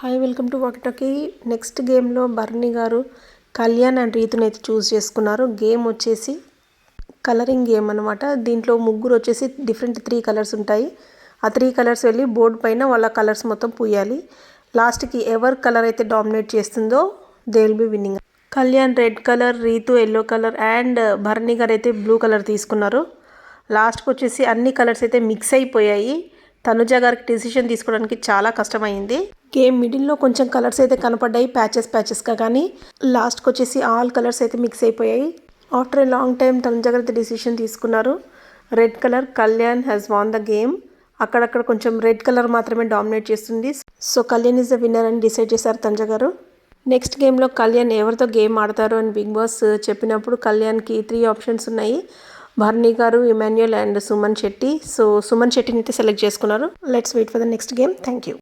Hi welcome to walkie talkie. Next గేమ్లో బర్నీ గారు కళ్యాణ్ అండ్ రీతుని అయితే చూస్ చేసుకున్నారు. గేమ్ వచ్చేసి కలరింగ్ గేమ్ అనమాట. దీంట్లో ముగ్గురు వచ్చేసి డిఫరెంట్ 3 కలర్స్ ఉంటాయి. ఆ 3 కలర్స్ వెళ్ళి బోర్డు పైన వాళ్ళ కలర్స్ మొత్తం పూయాలి. లాస్ట్కి ఎవర్ కలర్ అయితే డామినేట్ చేస్తుందో they will be winning. Kalyan red colour, Ritu yellow colour and బర్నీ గారు అయితే బ్లూ కలర్ తీసుకున్నారు. లాస్ట్కి వచ్చేసి అన్ని కలర్స్ అయితే మిక్స్ అయిపోయాయి. తనుజ గారికి డిసిషన్ తీసుకోవడానికి చాలా కష్టమైంది. గేమ్ మిడిల్లో కొంచెం కలర్స్ అయితే కనపడ్డాయి ప్యాచెస్గా, కానీ లాస్ట్కి వచ్చేసి ఆల్ కలర్స్ అయితే మిక్స్ అయిపోయాయి. After a long time Tanuja గారు అయితే డిసిషన్ తీసుకున్నారు. Red colour Kalyan has won the game. అక్కడక్కడ కొంచెం రెడ్ కలర్ మాత్రమే డామినేట్ చేస్తుంది. So Kalyan is the winner అని డిసైడ్ చేశారు తనుజ గారు. నెక్స్ట్ గేమ్లో కళ్యాణ్ ఎవరితో గేమ్ ఆడతారు అని బిగ్ బాస్ చెప్పినప్పుడు కళ్యాణ్కి 3 ఆప్షన్స్ ఉన్నాయి. బర్నీ గారు, Emmanuel and Suman Shetty. So Suman శెట్టిని అయితే సెలెక్ట్ చేసుకున్నారు. Let's wait for the next game. Thank you.